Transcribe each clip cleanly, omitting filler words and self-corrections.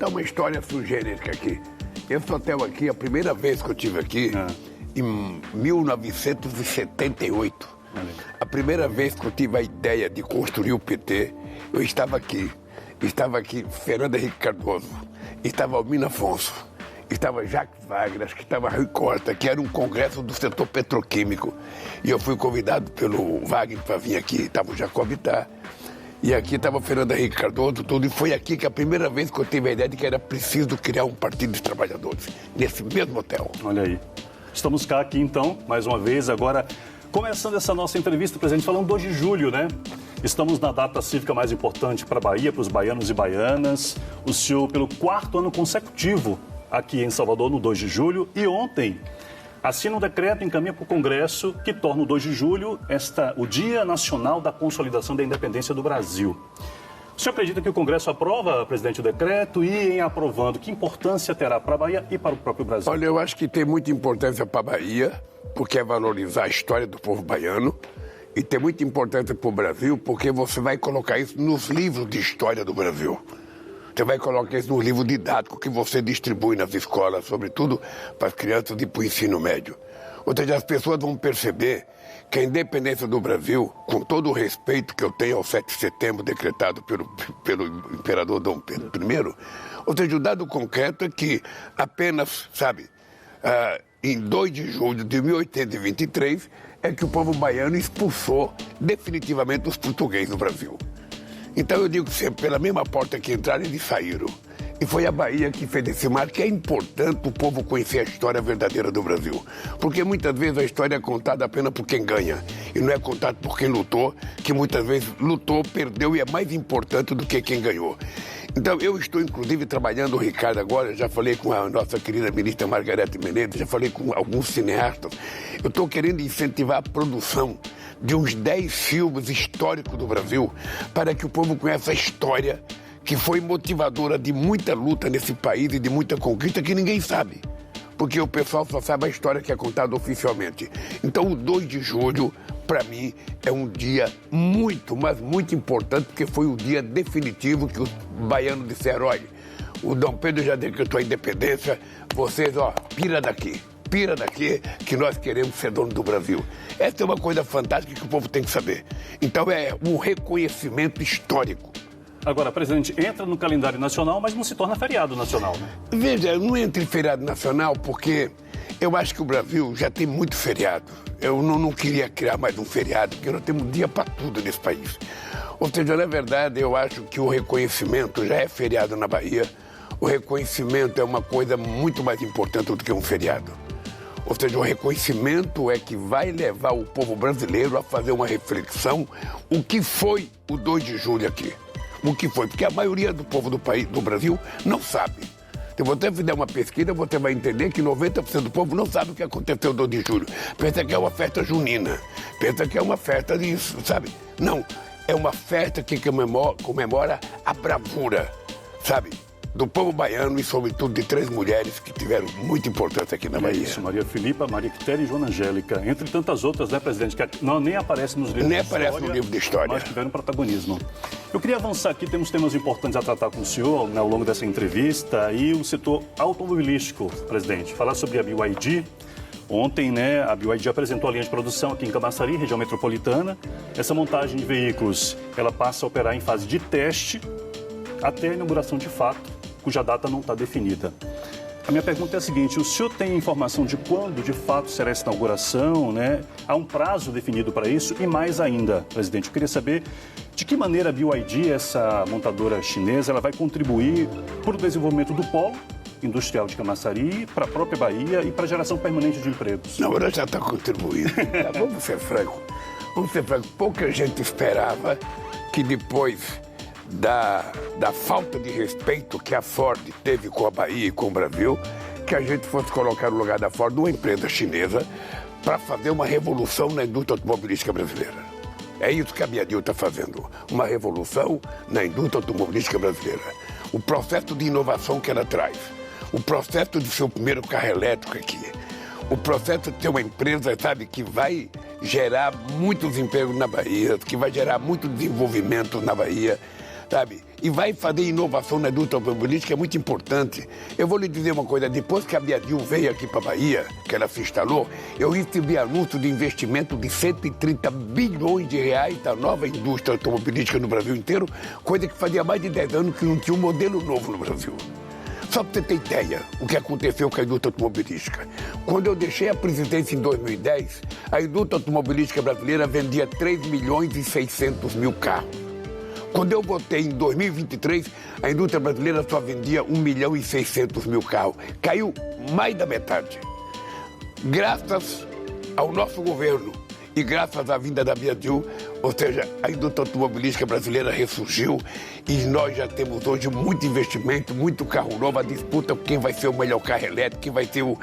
uma história sugêrica aqui. Esse hotel aqui, a primeira vez que eu estive aqui, em 1978, a primeira vez que eu tive a ideia de construir o PT, eu estava aqui. Estava aqui Fernando Henrique Cardoso, estava Almino Afonso, estava Jacques Wagner, acho que estava Rui Costa, que era um congresso do setor petroquímico. E eu fui convidado pelo Wagner para vir aqui, estava o Jacob Itá. E aqui estava o Fernando Henrique Cardoso, tudo. E foi aqui que a primeira vez que eu tive a ideia de que era preciso criar um partido dos trabalhadores, nesse mesmo hotel. Olha aí. Estamos cá aqui então, mais uma vez, agora começando essa nossa entrevista, presidente, falando 2 de julho, né? Estamos na data cívica mais importante para a Bahia, para os baianos e baianas. O senhor, pelo 4º ano consecutivo aqui em Salvador, no 2 de julho, e ontem assina um decreto e encaminha para o Congresso que torna o 2 de julho o Dia Nacional da Consolidação da Independência do Brasil. O senhor acredita que o Congresso aprova, presidente, o decreto e, em aprovando, que importância terá para a Bahia e para o próprio Brasil? Olha, eu acho que tem muita importância para a Bahia, porque é valorizar a história do povo baiano, e tem muita importância para o Brasil, porque você vai colocar isso nos livros de história do Brasil. Você vai colocar isso no livro didático que você distribui nas escolas, sobretudo para as crianças e para o ensino médio. Ou seja, as pessoas vão perceber que a independência do Brasil, com todo o respeito que eu tenho ao 7 de setembro decretado pelo imperador Dom Pedro I, ou seja, o dado concreto é que apenas, em 2 de julho de 1823, é que o povo baiano expulsou definitivamente os portugueses do Brasil. Então eu digo que sempre, pela mesma porta que entraram, eles saíram. E foi a Bahia que fez esse marco, que é importante o povo conhecer a história verdadeira do Brasil. Porque muitas vezes a história é contada apenas por quem ganha. E não é contada por quem lutou, que muitas vezes lutou, perdeu e é mais importante do que quem ganhou. Então eu estou inclusive trabalhando, o Ricardo agora, já falei com a nossa querida ministra Margarete Menezes, já falei com alguns cineastas. Eu estou querendo incentivar a produção de uns 10 filmes históricos do Brasil para que o povo conheça a história que foi motivadora de muita luta nesse país e de muita conquista que ninguém sabe. Porque o pessoal só sabe a história que é contada oficialmente. Então o 2 de julho, para mim, é um dia muito, mas muito importante, porque foi o dia definitivo que os baianos disseram, olha, o Dom Pedro já decretou a independência, vocês, pira daqui, que nós queremos ser dono do Brasil. Essa é uma coisa fantástica que o povo tem que saber. Então é um reconhecimento histórico. Agora, presidente, entra no calendário nacional, mas não se torna feriado nacional, né? Veja, não entra em feriado nacional porque eu acho que o Brasil já tem muito feriado. Eu não queria criar mais um feriado, porque nós temos dia para tudo nesse país. Ou seja, na verdade, eu acho que o reconhecimento já é feriado na Bahia. O reconhecimento é uma coisa muito mais importante do que um feriado. Ou seja, o reconhecimento é que vai levar o povo brasileiro a fazer uma reflexão o que foi o 2 de julho aqui. O que foi, porque a maioria do povo do Brasil não sabe. Se você fizer uma pesquisa, você vai entender que 90% do povo não sabe o que aconteceu no 2 de julho. Pensa que é uma festa junina, pensa que é uma festa disso, sabe? Não, é uma festa que comemora a bravura, sabe? Do povo baiano e, sobretudo, de 3 mulheres que tiveram muita importância aqui na Bahia. Isso, Maria Filipa, Maria Quitéria e Joana Angélica, entre tantas outras, né, presidente, que nem aparecem nos livros de história. Nem aparece no livro de história. Mas tiveram protagonismo. Eu queria avançar aqui, temos temas importantes a tratar com o senhor, né, ao longo dessa entrevista, e o setor automobilístico, presidente. Falar sobre a BYD. Ontem, né, a BYD apresentou a linha de produção aqui em Camaçari, região metropolitana. Essa montagem de veículos, ela passa a operar em fase de teste até a inauguração de fato, cuja data não está definida. A minha pergunta é a seguinte, o senhor tem informação de quando, de fato, será essa inauguração, né? Há um prazo definido para isso? E mais ainda, presidente, eu queria saber de que maneira a BYD, essa montadora chinesa, ela vai contribuir para o desenvolvimento do polo industrial de Camaçari, para a própria Bahia e para a geração permanente de empregos. Não, ela já está contribuindo. Vamos ser francos. Pouca gente esperava que depois da falta de respeito que a Ford teve com a Bahia e com o Brasil, que a gente fosse colocar no lugar da Ford uma empresa chinesa para fazer uma revolução na indústria automobilística brasileira. É isso que a BYD está fazendo, uma revolução na indústria automobilística brasileira. O processo de inovação que ela traz, o processo de ser o primeiro carro elétrico aqui, o processo de ter uma empresa, sabe, que vai gerar muitos empregos na Bahia, que vai gerar muito desenvolvimento na Bahia. sabe? E vai fazer inovação na indústria automobilística, é muito importante. Eu vou lhe dizer uma coisa, depois que a Biadil veio aqui para a Bahia, que ela se instalou, eu recebi anúncio de investimento de 130 bilhões de reais da nova indústria automobilística no Brasil inteiro, coisa que fazia mais de 10 anos que não tinha um modelo novo no Brasil. Só para você ter ideia o que aconteceu com a indústria automobilística. Quando eu deixei a presidência em 2010, a indústria automobilística brasileira vendia 3 milhões e 600 mil carros. Quando eu votei em 2023, a indústria brasileira só vendia 1 milhão e 600 mil carros. Caiu mais da metade. Graças ao nosso governo e graças à vinda da Biadil, ou seja, a indústria automobilística brasileira ressurgiu e nós já temos hoje muito investimento, muito carro novo, a disputa por quem vai ser o melhor carro elétrico, quem vai ter o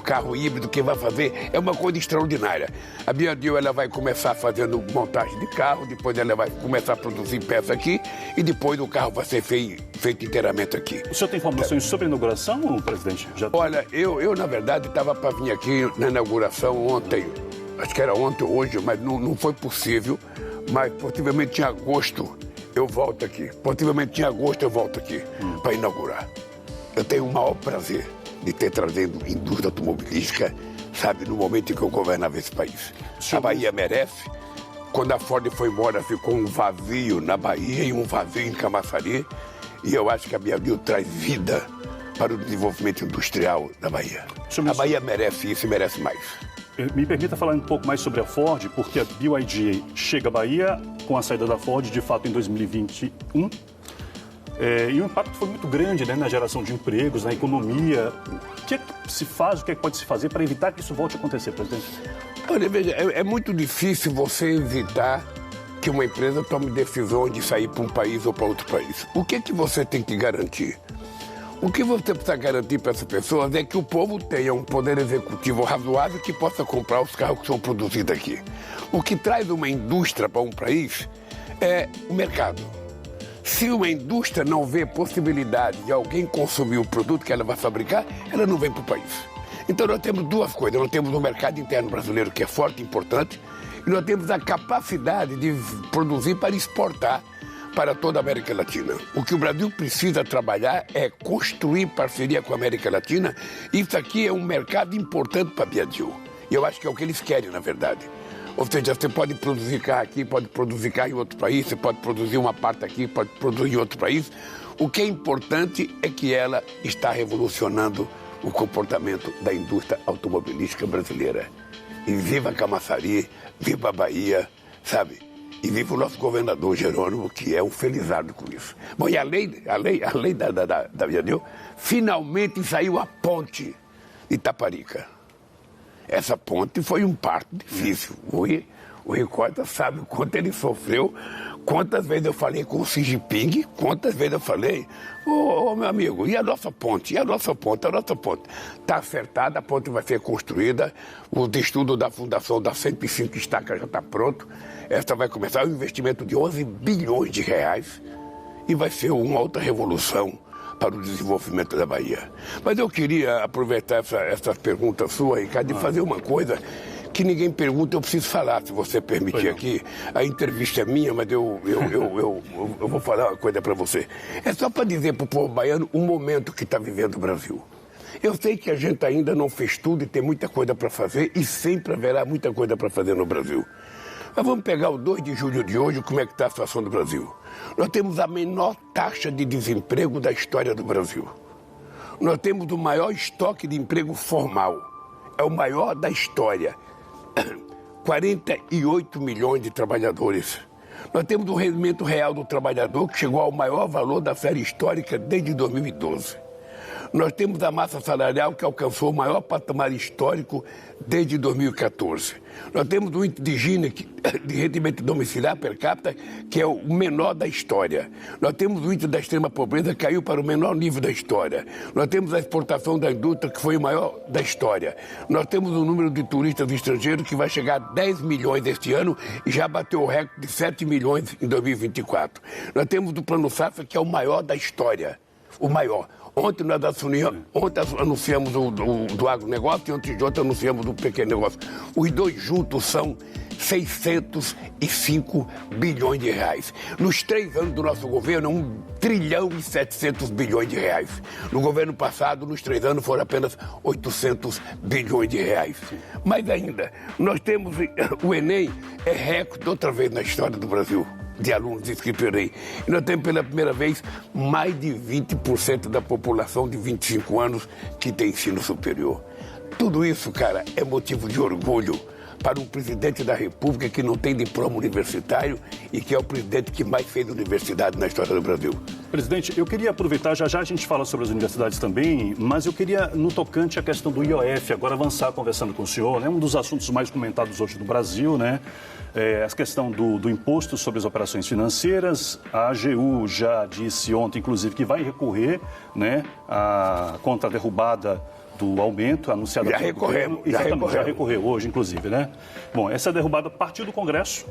carro híbrido, quem vai fazer, é uma coisa extraordinária. A Biadil ela vai começar fazendo montagem de carro, depois ela vai começar a produzir peça aqui e depois o carro vai ser feito inteiramente aqui. O senhor tem informações sobre a inauguração, presidente? Olha, eu na verdade estava para vir aqui na inauguração ontem, acho que era ontem ou hoje, mas não foi possível. Mas possivelmente em agosto eu volto aqui. Possivelmente em agosto eu volto aqui para inaugurar. Eu tenho o maior prazer de ter trazido indústria automobilística, sabe, no momento em que eu governava esse país. A Bahia merece. Quando a Ford foi embora, ficou um vazio na Bahia e um vazio em Camaçari. E eu acho que a Biadil traz vida para o desenvolvimento industrial da Bahia. A Bahia merece isso e merece mais. Me permita falar um pouco mais sobre a Ford, porque a BYD chega à Bahia com a saída da Ford, de fato, em 2021. E o impacto foi muito grande, né, na geração de empregos, na economia. O que é que se faz, o que é que pode se fazer para evitar que isso volte a acontecer, presidente? Olha, veja, é muito difícil você evitar que uma empresa tome decisão de sair para um país ou para outro país. O que é que você tem que garantir? O que você precisa garantir para essas pessoas é que o povo tenha um poder executivo razoável que possa comprar os carros que são produzidos aqui. O que traz uma indústria para um país é o mercado. Se uma indústria não vê possibilidade de alguém consumir o produto que ela vai fabricar, ela não vem para o país. Então nós temos duas coisas. Nós temos o mercado interno brasileiro, que é forte e importante, e nós temos a capacidade de produzir para exportar para toda a América Latina. O que o Brasil precisa trabalhar é construir parceria com a América Latina. Isso aqui é um mercado importante para a Biadil. E eu acho que é o que eles querem, na verdade. Ou seja, você pode produzir carro aqui, pode produzir carro em outro país, você pode produzir uma parte aqui, pode produzir em outro país. O que é importante é que ela está revolucionando o comportamento da indústria automobilística brasileira. E viva Camaçari, viva a Bahia, sabe? E viva o nosso governador Jerônimo, que é um felizardo com isso. Bom, e a lei da Biadil, finalmente saiu a ponte de Itaparica. Essa ponte foi um parto difícil. O Rui Costa sabe o quanto ele sofreu, quantas vezes eu falei com o Xi Jinping, quantas vezes eu falei, meu amigo, e a nossa ponte? E a nossa ponte? A nossa ponte está acertada, a ponte vai ser construída, o estudo da fundação das 105 estacas já está pronto, esta vai começar um investimento de 11 bilhões de reais e vai ser uma outra revolução para o desenvolvimento da Bahia. Mas eu queria aproveitar essa pergunta sua, Ricardo, e fazer uma coisa que ninguém pergunta, eu preciso falar, se você permitir aqui. A entrevista é minha, mas eu vou falar uma coisa para você. É só para dizer para o povo baiano o momento que está vivendo o Brasil. Eu sei que a gente ainda não fez tudo e tem muita coisa para fazer e sempre haverá muita coisa para fazer no Brasil. Mas vamos pegar o 2 de julho de hoje, como é que está a situação do Brasil. Nós temos a menor taxa de desemprego da história do Brasil. Nós temos o maior estoque de emprego formal. É o maior da história. 48 milhões de trabalhadores. Nós temos o rendimento real do trabalhador que chegou ao maior valor da série histórica desde 2012. Nós temos a massa salarial que alcançou o maior patamar histórico desde 2014. Nós temos o índice de Gini, de rendimento domiciliar per capita, que é o menor da história. Nós temos o índice da extrema pobreza, que caiu para o menor nível da história. Nós temos a exportação da indústria, que foi o maior da história. Nós temos o número de turistas estrangeiros, que vai chegar a 10 milhões este ano e já bateu o recorde de 7 milhões em 2024. Nós temos o Plano Safra, que é o maior da história. O maior. Ontem nós anunciamos o do agronegócio e ontem anunciamos do pequeno negócio. Os dois juntos são 605 bilhões de reais. Nos 3 anos do nosso governo, 1 trilhão e 700 bilhões de reais. No governo passado, nos 3 anos, foram apenas 800 bilhões de reais. Mais ainda, nós temos o Enem, é recorde outra vez na história do Brasil, de alunos inscritos no Enem. E nós temos pela primeira vez mais de 20% da população de 25 anos que tem ensino superior. Tudo isso, cara, é motivo de orgulho para um presidente da República que não tem diploma universitário e que é o presidente que mais fez universidade na história do Brasil. Presidente, eu queria aproveitar, já a gente fala sobre as universidades também, mas eu queria, no tocante à questão do IOF, agora avançar conversando com o senhor, né? Um dos assuntos mais comentados hoje no Brasil, né? A questão do imposto sobre as operações financeiras. A AGU já disse ontem, inclusive, que vai recorrer, né, contra a derrubada do aumento anunciado já recorremos, já recorreu hoje, inclusive, né? Bom, essa derrubada partiu do Congresso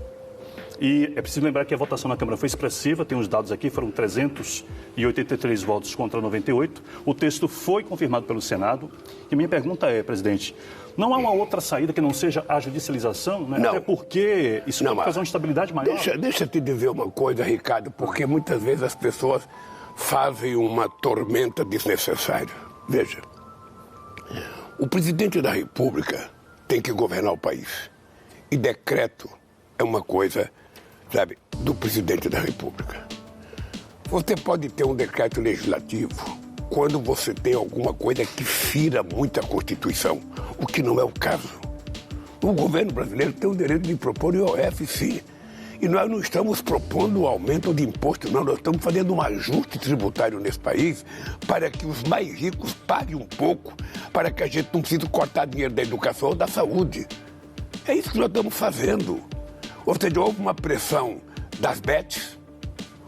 e é preciso lembrar que a votação na Câmara foi expressiva, tem os dados aqui, foram 383 votos contra 98. O texto foi confirmado pelo Senado. E minha pergunta é, presidente, não há uma outra saída que não seja a judicialização, né? Não. Até porque isso pode causar uma instabilidade maior. Deixa eu te dizer uma coisa, Ricardo, porque muitas vezes as pessoas fazem uma tormenta desnecessária. Veja, o presidente da República tem que governar o país. E decreto é uma coisa, sabe, do presidente da República. Você pode ter um decreto legislativo quando você tem alguma coisa que fira muito a Constituição, o que não é o caso. O governo brasileiro tem o direito de propor o IOF, sim. E nós não estamos propondo o aumento de imposto, não. Nós estamos fazendo um ajuste tributário nesse país para que os mais ricos paguem um pouco, para que a gente não precise cortar dinheiro da educação ou da saúde. É isso que nós estamos fazendo. Ou seja, houve uma pressão das bets,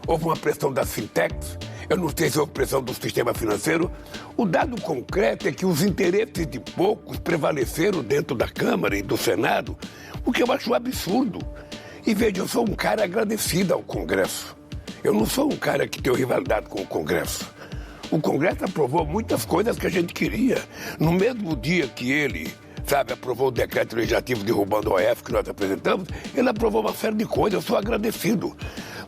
houve uma pressão das fintechs, eu não sei se houve pressão do sistema financeiro. O dado concreto é que os interesses de poucos prevaleceram dentro da Câmara e do Senado, o que eu acho um absurdo. E veja, eu sou um cara agradecido ao Congresso. Eu não sou um cara que tem rivalidade com o Congresso. O Congresso aprovou muitas coisas que a gente queria. No mesmo dia que ele, sabe, aprovou o decreto legislativo derrubando o OF que nós apresentamos, ele aprovou uma série de coisas, eu sou agradecido.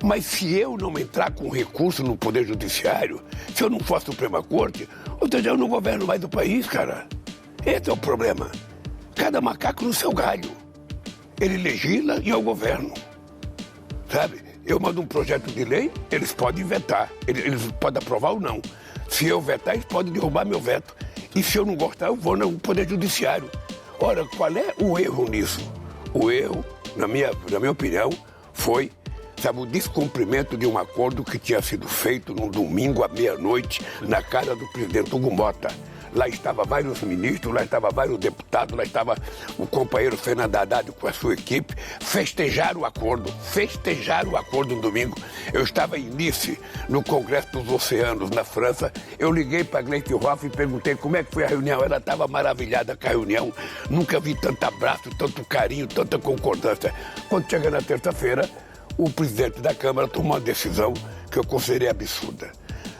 Mas se eu não entrar com recurso no Poder Judiciário, se eu não for a Suprema Corte, ou seja, eu não governo mais do país, cara. Esse é o problema. Cada macaco no seu galho. Ele legisla e eu governo, sabe? Eu mando um projeto de lei, eles podem vetar, eles podem aprovar ou não. Se eu vetar, eles podem derrubar meu veto. E se eu não gostar, eu vou no Poder Judiciário. Ora, qual é o erro nisso? O erro, na minha opinião, foi, sabe, o descumprimento de um acordo que tinha sido feito num domingo à meia-noite na casa do presidente Hugo Mota. Lá estavam vários ministros, lá estavam vários deputados, lá estava o companheiro Fernando Haddad com a sua equipe, festejaram o acordo no domingo. Eu estava em Nice, no Congresso dos Oceanos, na França. Eu liguei para a Gleisi Hoff e perguntei como é que foi a reunião. Ela estava maravilhada com a reunião, nunca vi tanto abraço, tanto carinho, tanta concordância. Quando chega na terça-feira, o presidente da Câmara tomou uma decisão que eu considerei absurda.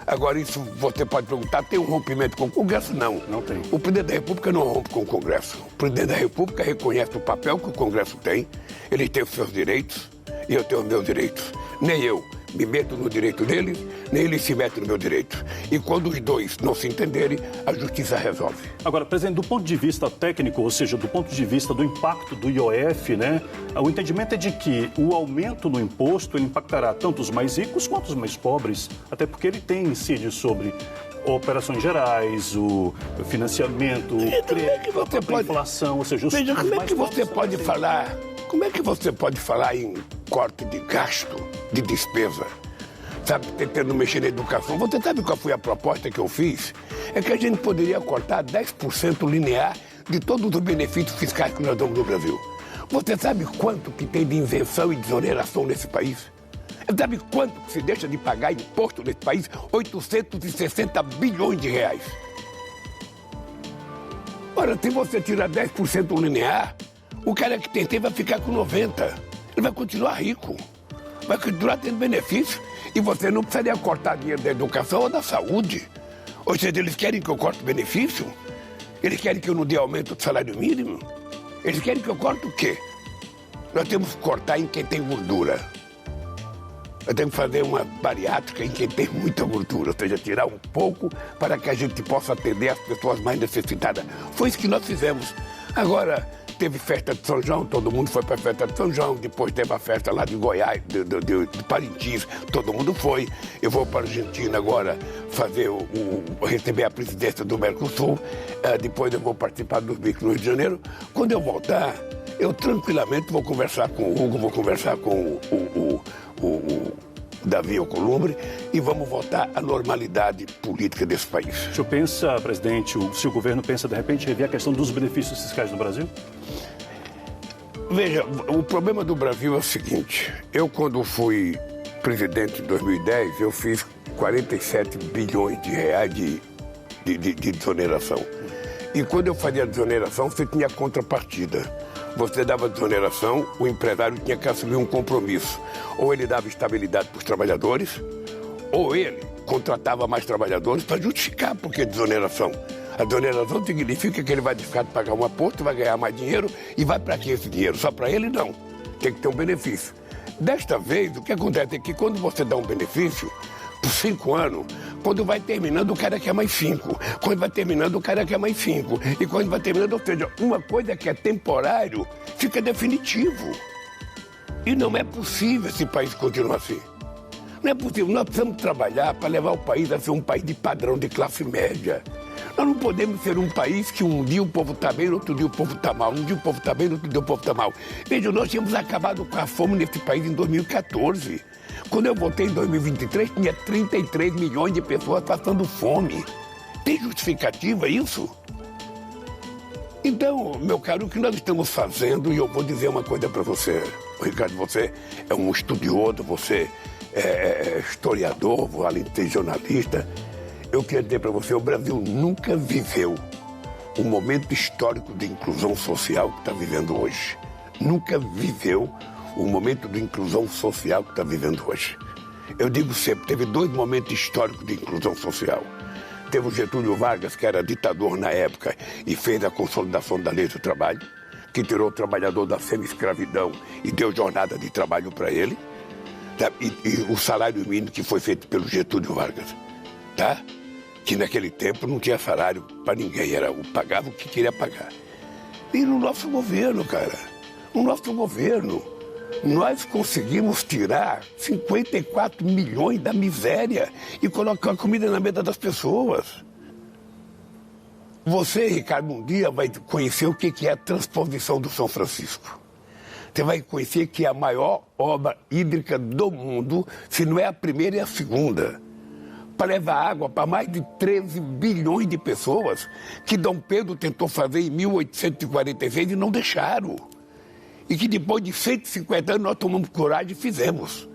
Agora, isso você pode perguntar, tem um rompimento com o Congresso? Não. Não tem. O presidente da República não rompe com o Congresso. O presidente da República reconhece o papel que o Congresso tem, ele tem os seus direitos e eu tenho os meus direitos. Nem eu me meto no direito deles, nem eles se metem no meu direito. E quando os dois não se entenderem, a justiça resolve. Agora, presidente, do ponto de vista técnico, ou seja, do ponto de vista do impacto do IOF, né, o entendimento é de que o aumento no imposto ele impactará tanto os mais ricos quanto os mais pobres, até porque ele tem incide sobre operações gerais, o financiamento, o crédito, a inflação, ou seja, os Veja, como é que você pode falar? Como é que você pode falar em corte de gasto, de despesa? Sabe, tentando mexer na educação. Você sabe qual foi a proposta que eu fiz? É que a gente poderia cortar 10% linear de todos os benefícios fiscais que nós damos no Brasil. Você sabe quanto que tem de isenção e desoneração nesse país? Sabe quanto que se deixa de pagar imposto nesse país? 860 bilhões de reais. Ora, se você tirar 10% linear, o cara que tem vai ficar com 90%. Ele vai continuar rico. Vai continuar tendo benefício. E você não precisaria cortar dinheiro da educação ou da saúde. Ou seja, eles querem que eu corte benefício? Eles querem que eu não dê aumento do salário mínimo? Eles querem que eu corte o quê? Nós temos que cortar em quem tem gordura. Nós temos que fazer uma bariátrica em quem tem muita gordura, ou seja, tirar um pouco para que a gente possa atender as pessoas mais necessitadas. Foi isso que nós fizemos. Agora, teve festa de São João, todo mundo foi para a festa de São João, depois teve a festa lá de Goiás, de Parintins, todo mundo foi. Eu vou para a Argentina agora receber a presidência do Mercosul, depois eu vou participar dos BRICS no Rio de Janeiro. Quando eu voltar, eu tranquilamente vou conversar com o Hugo, vou conversar com o Davi Alcolumbre e vamos voltar à normalidade política desse país. O senhor pensa, presidente, o seu governo pensa de repente rever a questão dos benefícios fiscais no Brasil? Veja, o problema do Brasil é o seguinte, eu quando fui presidente em 2010, eu fiz 47 bilhões de reais de desoneração. E quando eu fazia desoneração, você tinha contrapartida. Você dava desoneração, o empresário tinha que assumir um compromisso. Ou ele dava estabilidade para os trabalhadores, ou ele contratava mais trabalhadores para justificar por que desoneração. A desoneração significa que ele vai deixar de pagar um aposto, vai ganhar mais dinheiro e vai para que esse dinheiro? Só para ele não. Tem que ter um benefício. Desta vez, o que acontece é que quando você dá um benefício, por 5 anos, quando vai terminando, o cara quer mais 5. Quando vai terminando, o cara quer mais 5. E quando vai terminando, ou seja, uma coisa que é temporário fica definitivo. E não é possível esse país continuar assim. Não é possível. Nós precisamos trabalhar para levar o país a ser um país de padrão de classe média. Nós não podemos ser um país que um dia o povo está bem, outro dia o povo está mal. Um dia o povo está bem, outro dia o povo está mal. Veja, nós tínhamos acabado com a fome nesse país em 2014. Quando eu votei em 2023, tinha 33 milhões de pessoas passando fome. Tem justificativa isso? Então, meu caro, o que nós estamos fazendo, e eu vou dizer uma coisa para você, Ricardo, você é um estudioso, você é historiador, além de ser jornalista. Eu quero dizer para você, o Brasil nunca viveu um momento histórico de inclusão social que está vivendo hoje. Nunca viveu o momento de inclusão social que está vivendo hoje. Eu digo sempre, teve 2 momentos históricos de inclusão social. Teve o Getúlio Vargas, que era ditador na época, e fez a consolidação da lei do trabalho, que tirou o trabalhador da semi-escravidão e deu jornada de trabalho para ele, tá? E o salário mínimo que foi feito pelo Getúlio Vargas, tá? Que naquele tempo não tinha salário para ninguém, pagava o que queria pagar. E no nosso governo, cara, no nosso governo, nós conseguimos tirar 54 milhões da miséria e colocar comida na mesa das pessoas. Você, Ricardo, um dia vai conhecer o que é a transposição do São Francisco. Você vai conhecer que é a maior obra hídrica do mundo, se não é a primeira, é a segunda. Para levar água para mais de 13 bilhões de pessoas, que Dom Pedro tentou fazer em 1846 e não deixaram. E que depois de 150 anos nós tomamos coragem e fizemos.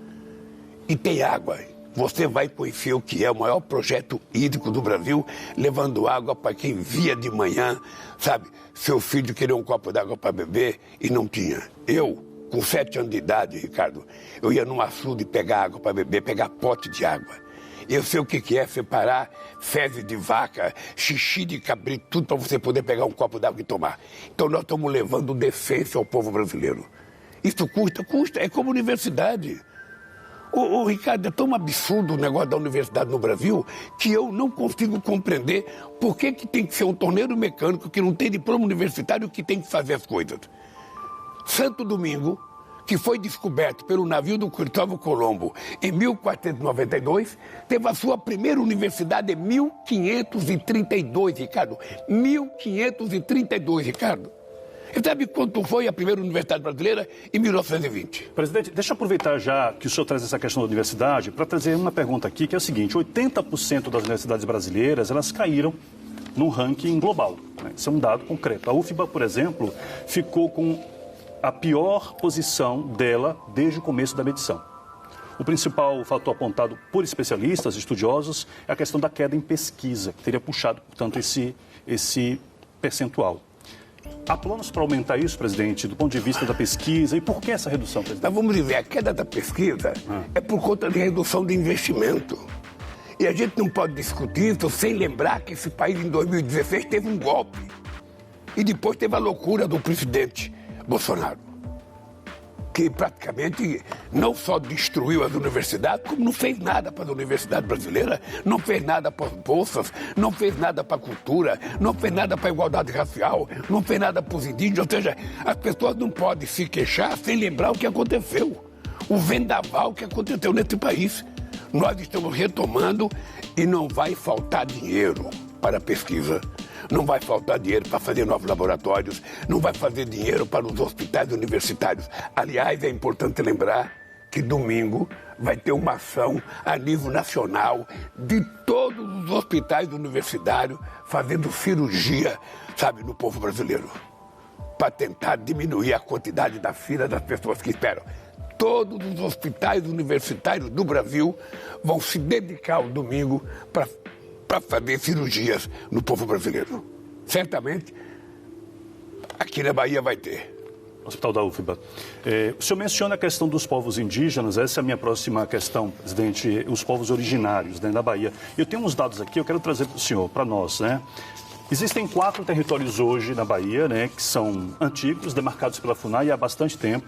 E tem água. Você vai conhecer o que é o maior projeto hídrico do Brasil, levando água para quem via de manhã, sabe? Seu filho queria um copo d'água para beber e não tinha. Eu, com 7 anos de idade, Ricardo, eu ia num açude pegar água para beber, pegar pote de água. Eu sei o que é separar fezes de vaca, xixi de cabrito, tudo para você poder pegar um copo d'água e tomar. Então nós estamos levando decência ao povo brasileiro. Isso custa? Custa. É como universidade. Ô, Ricardo, é tão absurdo o negócio da universidade no Brasil que eu não consigo compreender por que tem que ser um torneiro mecânico que não tem diploma universitário que tem que fazer as coisas. Santo Domingo, que foi descoberto pelo navio do Cristóvão Colombo em 1492, teve a sua primeira universidade em 1532, Ricardo. 1532, Ricardo. E sabe quanto foi a primeira universidade brasileira? Em 1920. Presidente, deixa eu aproveitar já que o senhor traz essa questão da universidade para trazer uma pergunta aqui, que é o seguinte: 80% das universidades brasileiras, elas caíram no ranking global, né? Isso é um dado concreto. A UFBA, por exemplo, ficou com a pior posição dela desde o começo da medição. O principal fator apontado por especialistas, estudiosos, é a questão da queda em pesquisa, que teria puxado, portanto, esse percentual. Há planos para aumentar isso, presidente, do ponto de vista da pesquisa? E por que essa redução, presidente? Mas vamos dizer, a queda da pesquisa é por conta de redução de investimento. E a gente não pode discutir isso sem lembrar que esse país, em 2016, teve um golpe. E depois teve a loucura do presidente Bolsonaro. que praticamente não só destruiu as universidades, como não fez nada para a universidade brasileira, não fez nada para as bolsas, não fez nada para a cultura, não fez nada para a igualdade racial, não fez nada para os indígenas. Ou seja, as pessoas não podem se queixar sem lembrar o que aconteceu, o vendaval que aconteceu nesse país. Nós estamos retomando e não vai faltar dinheiro para a pesquisa. Não vai faltar dinheiro para fazer novos laboratórios, não vai fazer dinheiro para os hospitais universitários. Aliás, é importante lembrar que domingo vai ter uma ação a nível nacional de todos os hospitais universitários fazendo cirurgia, sabe, no povo brasileiro, para tentar diminuir a quantidade da fila das pessoas que esperam. Todos os hospitais universitários do Brasil vão se dedicar ao domingo para fazer cirurgias no povo brasileiro. Certamente, aqui na Bahia vai ter. Hospital da UFBA. O senhor menciona a questão dos povos indígenas, essa é a minha próxima questão, presidente, os povos originários, né, da Bahia. Eu tenho uns dados aqui, eu quero trazer para o senhor, para nós, né? Existem 4 territórios hoje na Bahia, né, que são antigos, demarcados pela FUNAI há bastante tempo.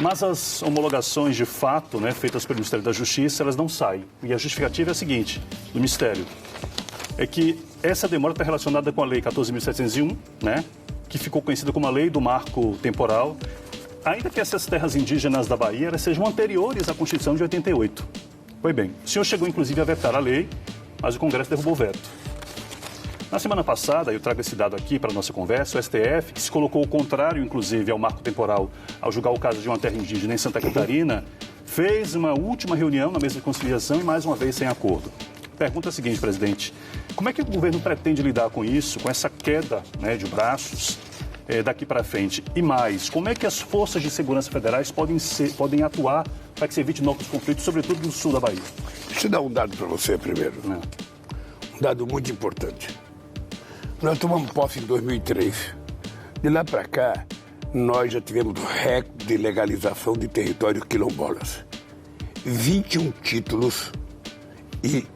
Mas as homologações de fato, né, feitas pelo Ministério da Justiça, elas não saem. E a justificativa é a seguinte, do Ministério, é que essa demora está relacionada com a Lei 14.701, né, que ficou conhecida como a Lei do Marco Temporal, ainda que essas terras indígenas da Bahia elas sejam anteriores à Constituição de 88. Pois bem, o senhor chegou inclusive a vetar a lei, mas o Congresso derrubou o veto. Na semana passada, eu trago esse dado aqui para a nossa conversa, o STF, que se colocou o contrário, inclusive, ao marco temporal, ao julgar o caso de uma terra indígena em Santa Catarina, fez uma última reunião na mesa de conciliação e, mais uma vez, sem acordo. Pergunta a seguinte, presidente, como é que o governo pretende lidar com isso, com essa queda, né, de braços daqui para frente? E mais, como é que as forças de segurança federais podem atuar para que se evite novos conflitos, sobretudo no sul da Bahia? Deixa eu dar um dado para você primeiro. Não. Um dado muito importante. Nós tomamos posse em 2003. De lá para cá, nós já tivemos recorde de legalização de territórios quilombolas. 21 títulos e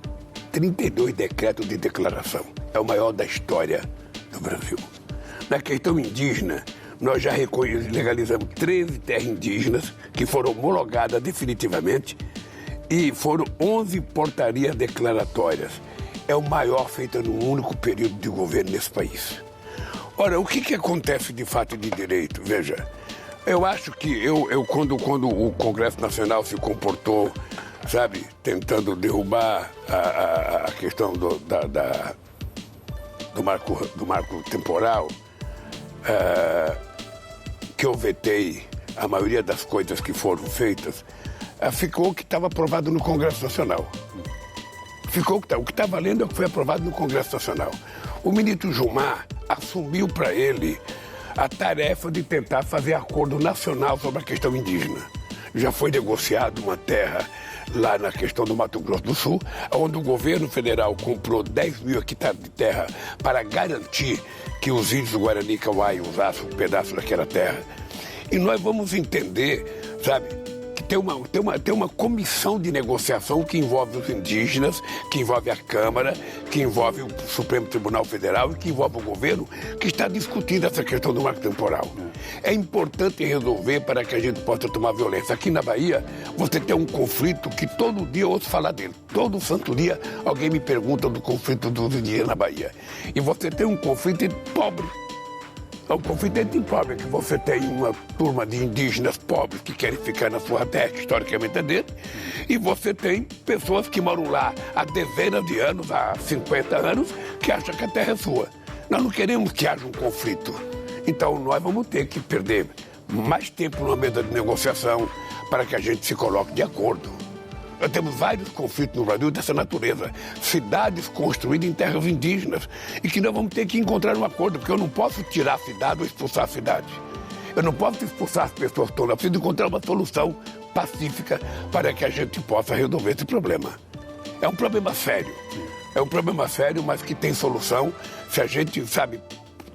32 decretos de declaração. É o maior da história do Brasil. Na questão indígena, nós já legalizamos 13 terras indígenas que foram homologadas definitivamente e foram 11 portarias declaratórias. É o maior feito num único período de governo nesse país. Ora, o que acontece de fato de direito? Veja, eu acho que quando o Congresso Nacional se comportou, sabe, tentando derrubar a questão do marco temporal, que eu vetei a maioria das coisas que foram feitas, ficou que estava aprovado no Congresso Nacional. O que está valendo é o que foi aprovado no Congresso Nacional. O ministro Gilmar assumiu para ele a tarefa de tentar fazer acordo nacional sobre a questão indígena. Já foi negociado uma terra lá na questão do Mato Grosso do Sul, onde o governo federal comprou 10 mil hectares de terra para garantir que os índios do Guarani e Kauai usassem um pedaço daquela terra. E nós vamos entender, sabe, tem uma comissão de negociação que envolve os indígenas, que envolve a Câmara, que envolve o Supremo Tribunal Federal e que envolve o governo, que está discutindo essa questão do marco temporal. É importante resolver para que a gente possa tomar violência. Aqui na Bahia, você tem um conflito que todo dia eu ouço falar dele. Todo santo dia alguém me pergunta do conflito dos indígenas na Bahia. E você tem um conflito entre pobres. É um conflito entre pobres, que você tem uma turma de indígenas pobres que querem ficar na sua terra, que historicamente é dele, e você tem pessoas que moram lá há dezenas de anos, há 50 anos, que acham que a terra é sua. Nós não queremos que haja um conflito. Então nós vamos ter que perder mais tempo numa mesa de negociação para que a gente se coloque de acordo. Nós temos vários conflitos no Brasil dessa natureza. Cidades construídas em terras indígenas e que nós vamos ter que encontrar um acordo, porque eu não posso tirar a cidade ou expulsar a cidade. Eu não posso expulsar as pessoas todas. Eu preciso encontrar uma solução pacífica para que a gente possa resolver esse problema. É um problema sério. É um problema sério, mas que tem solução se a gente, sabe,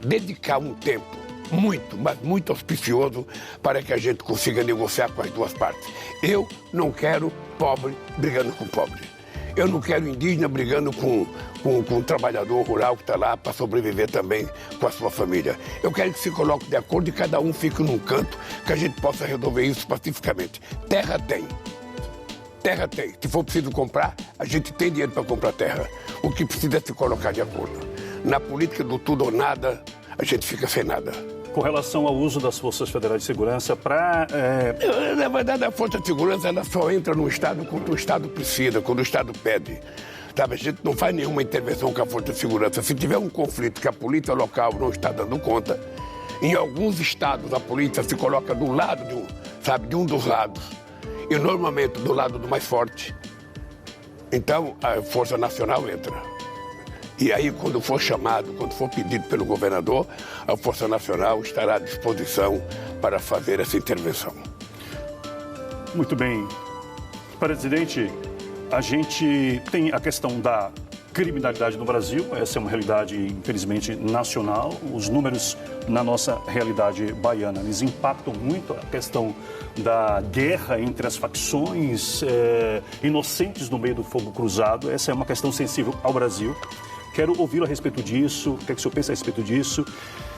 dedicar um tempo muito, mas muito auspicioso para que a gente consiga negociar com as duas partes. Eu não quero pobre brigando com pobre. Eu não quero indígena brigando com um trabalhador rural que está lá para sobreviver também com a sua família. Eu quero que se coloque de acordo e cada um fique num canto, que a gente possa resolver isso pacificamente. Terra tem. Terra tem. Se for preciso comprar, a gente tem dinheiro para comprar terra. O que precisa é se colocar de acordo. Na política do tudo ou nada, a gente fica sem nada. Com relação ao uso das Forças Federais de Segurança para... Na verdade, a Força de Segurança ela só entra no Estado quando o Estado precisa, quando o Estado pede. Sabe, a gente não faz nenhuma intervenção com a Força de Segurança. Se tiver um conflito que a polícia local não está dando conta, em alguns estados a polícia se coloca do lado de um dos lados. E normalmente do lado do mais forte. Então a Força Nacional entra. E aí, quando for chamado, quando for pedido pelo governador, a Força Nacional estará à disposição para fazer essa intervenção. Muito bem. Presidente, a gente tem a questão da criminalidade no Brasil. Essa é uma realidade, infelizmente, nacional. Os números na nossa realidade baiana, eles impactam muito a questão da guerra entre as facções inocentes no meio do fogo cruzado. Essa é uma questão sensível ao Brasil. Quero ouvi-lo a respeito disso, o que é que o senhor pensa a respeito disso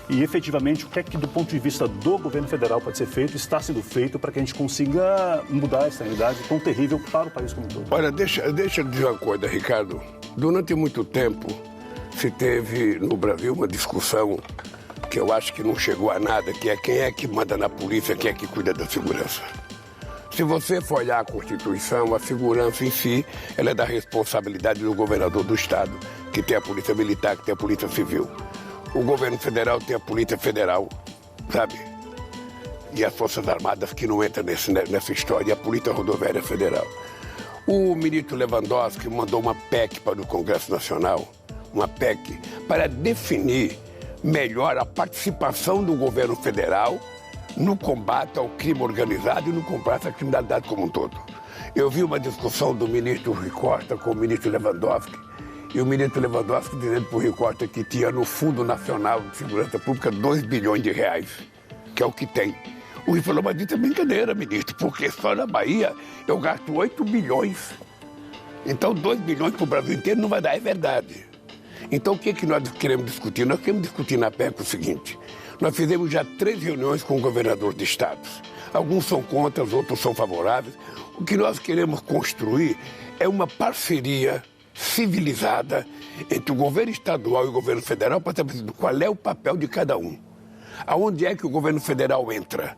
e, efetivamente, o que é que, do ponto de vista do governo federal, pode ser feito, está sendo feito para que a gente consiga mudar essa realidade tão terrível para o país como um todo. Olha, deixa eu dizer uma coisa, Ricardo. Durante muito tempo se teve no Brasil uma discussão que eu acho que não chegou a nada, que é quem é que manda na polícia, quem é que cuida da segurança. Se você for olhar a Constituição, a segurança em si, ela é da responsabilidade do governador do Estado, que tem a Polícia Militar, que tem a Polícia Civil. O governo federal tem a Polícia Federal, sabe? E as Forças Armadas que não entram nessa história, e a Polícia Rodoviária Federal. O ministro Lewandowski mandou uma PEC para o Congresso Nacional, uma PEC para definir melhor a participação do governo federal no combate ao crime organizado e no combate à criminalidade como um todo. Eu vi uma discussão do ministro Rui Costa com o ministro Lewandowski, e o ministro Lewandowski dizendo para o Rui Costa que tinha no Fundo Nacional de Segurança Pública 2 bilhões de reais, que é o que tem. O Rui falou, mas isso é brincadeira, ministro, porque só na Bahia eu gasto 8 bilhões. Então 2 bilhões para o Brasil inteiro não vai dar, é verdade. Então o que é que nós queremos discutir? Nós queremos discutir na PEC o seguinte: nós fizemos já 3 reuniões com o governador de estados. Alguns são contra, outros são favoráveis. O que nós queremos construir é uma parceria civilizada entre o governo estadual e o governo federal para saber qual é o papel de cada um. Aonde é que o governo federal entra?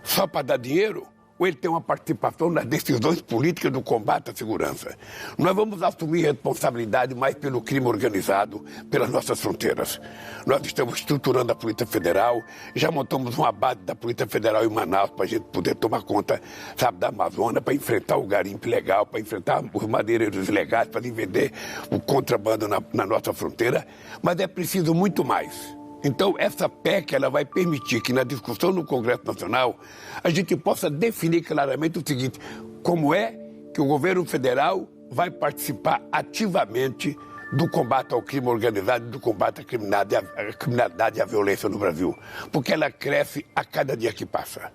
Só para dar dinheiro? Ou ele tem uma participação nas decisões políticas do combate à segurança? Nós vamos assumir responsabilidade mais pelo crime organizado, pelas nossas fronteiras. Nós estamos estruturando a Polícia Federal, já montamos uma base da Polícia Federal em Manaus para a gente poder tomar conta, sabe, da Amazônia, para enfrentar o garimpo ilegal, para enfrentar os madeireiros ilegais, para vender o contrabando na nossa fronteira. Mas é preciso muito mais. Então, essa PEC ela vai permitir que na discussão no Congresso Nacional a gente possa definir claramente o seguinte: como é que o governo federal vai participar ativamente do combate ao crime organizado, do combate à criminalidade e à violência no Brasil. Porque ela cresce a cada dia que passa.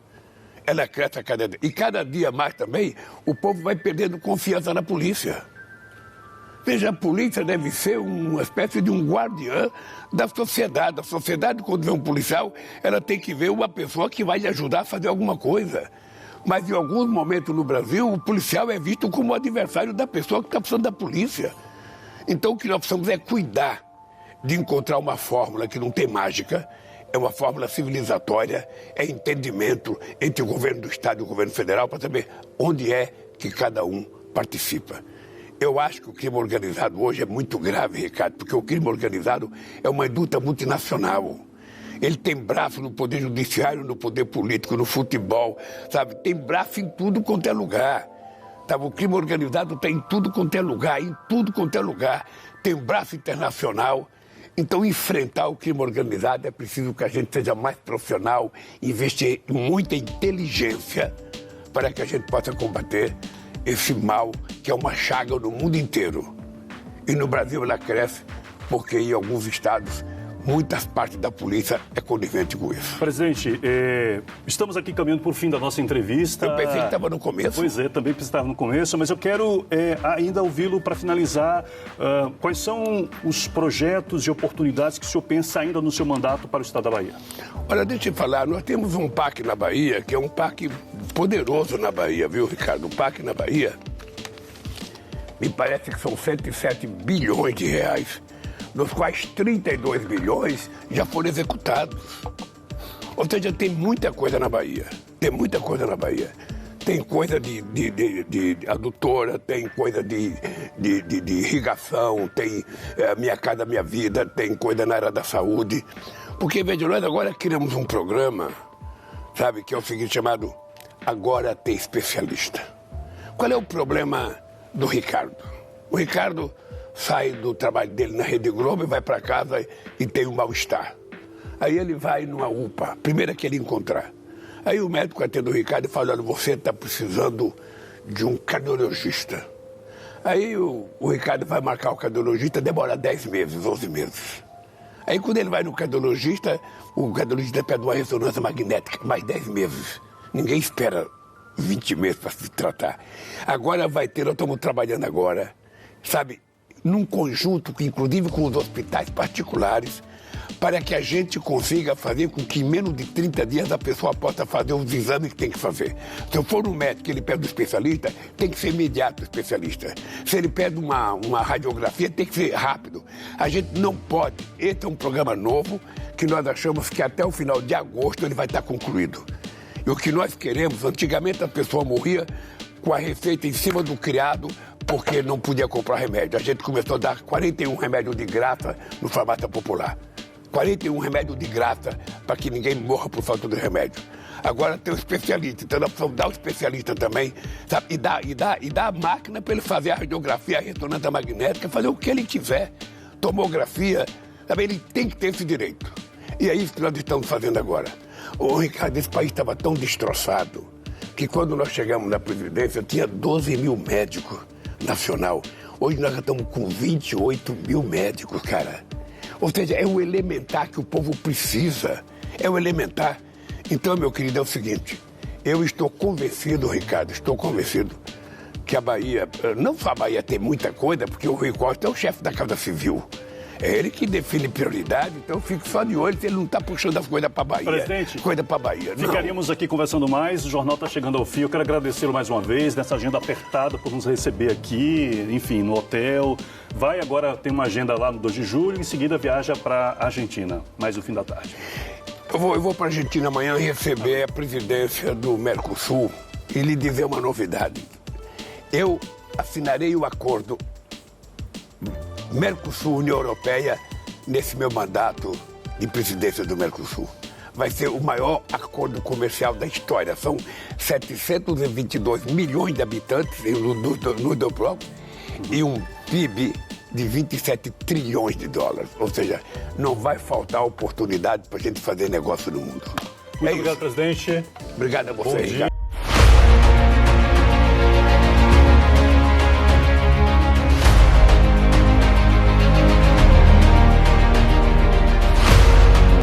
Ela cresce a cada dia. E cada dia mais também o povo vai perdendo confiança na polícia. Veja, a polícia deve ser uma espécie de um guardiã da sociedade. A sociedade, quando vê um policial, ela tem que ver uma pessoa que vai lhe ajudar a fazer alguma coisa. Mas, em alguns momentos no Brasil, o policial é visto como adversário da pessoa que está precisando da polícia. Então, o que nós precisamos é cuidar de encontrar uma fórmula que não tem mágica, é uma fórmula civilizatória, é entendimento entre o governo do Estado e o governo federal para saber onde é que cada um participa. Eu acho que o crime organizado hoje é muito grave, Ricardo, porque o crime organizado é uma indústria multinacional. Ele tem braço no poder judiciário, no poder político, no futebol, sabe? Tem braço em tudo quanto é lugar. Sabe? O crime organizado está em tudo quanto é lugar, em tudo quanto é lugar. Tem braço internacional. Então, enfrentar o crime organizado é preciso que a gente seja mais profissional, investir muita inteligência para que a gente possa combater esse mal que é uma chaga no mundo inteiro. E no Brasil ela cresce porque em alguns estados muitas partes da polícia é conivente com isso. Presidente, estamos aqui caminhando por fim da nossa entrevista. Eu pensei que estava no começo. Pois é, também estava no começo, mas eu quero ainda ouvi-lo para finalizar. Quais são os projetos e oportunidades que o senhor pensa ainda no seu mandato para o Estado da Bahia? Olha, deixa eu falar, nós temos um PAC na Bahia, que é um PAC poderoso na Bahia, viu, Ricardo? O PAC na Bahia, me parece que são 107 bilhões de reais, dos quais 32 bilhões já foram executados. Ou seja, tem muita coisa na Bahia. Tem muita coisa na Bahia. Tem coisa de adutora, tem coisa de irrigação, tem Minha Casa Minha Vida, tem coisa na área da saúde. Porque, veja, nós agora criamos um programa, sabe, que é o seguinte, chamado Agora Tem Especialista. Qual é o problema do Ricardo? O Ricardo sai do trabalho dele na Rede Globo e vai para casa e tem um mal-estar. Aí ele vai numa UPA, primeira que ele encontrar. Aí o médico atende o Ricardo e fala, olha, você está precisando de um cardiologista. Aí o Ricardo vai marcar o cardiologista, demora 10 meses, 11 meses. Aí quando ele vai no cardiologista, o cardiologista pede uma ressonância magnética, mais 10 meses. Ninguém espera 20 meses para se tratar. Agora vai ter, nós estamos trabalhando agora, sabe, num conjunto, inclusive com os hospitais particulares, para que a gente consiga fazer com que em menos de 30 dias a pessoa possa fazer os exames que tem que fazer. Se eu for um médico e ele pede um especialista, tem que ser imediato o especialista. Se ele pede uma radiografia, tem que ser rápido. A gente não pode. Esse é um programa novo que nós achamos que até o final de agosto ele vai estar concluído. E o que nós queremos, antigamente a pessoa morria com a receita em cima do criado, porque não podia comprar remédio. A gente começou a dar 41 remédios de graça no farmácia popular. 41 remédios de graça para que ninguém morra por falta de remédio. Agora tem o especialista, então nós precisamos dar o especialista também, sabe? E dar a máquina para ele fazer a radiografia, a ressonância magnética, fazer o que ele quiser. Tomografia, sabe? Ele tem que ter esse direito. E é isso que nós estamos fazendo agora. Ô, Ricardo, esse país estava tão destroçado que quando nós chegamos na presidência tinha 12 mil médicos nacional. Hoje nós já estamos com 28 mil médicos, cara. Ou seja, é o elementar que o povo precisa. É o elementar. Então, meu querido, é o seguinte. Eu estou convencido, Ricardo, estou convencido que a Bahia, não só a Bahia tem muita coisa, porque o Rui Costa é o chefe da Casa Civil. É ele que define prioridade, então eu fico só de olho se ele não está puxando as coisas para a Bahia. Presidente, coisa para a Bahia. Ficaríamos aqui conversando mais, o jornal está chegando ao fim. Eu quero agradecê-lo mais uma vez nessa agenda apertada por nos receber aqui, enfim, no hotel. Vai agora, tem uma agenda lá no 2 de julho, em seguida viaja para a Argentina, mais no fim da tarde. Eu vou para a Argentina amanhã receber a presidência do Mercosul e lhe dizer uma novidade. Eu assinarei o acordo Mercosul-União Europeia nesse meu mandato de presidência do Mercosul. Vai ser o maior acordo comercial da história. São 722 milhões de habitantes no bloco e um PIB de 27 trilhões de dólares. Ou seja, não vai faltar oportunidade para a gente fazer negócio no mundo. Muito obrigado, presidente. Obrigado a você, Ricardo.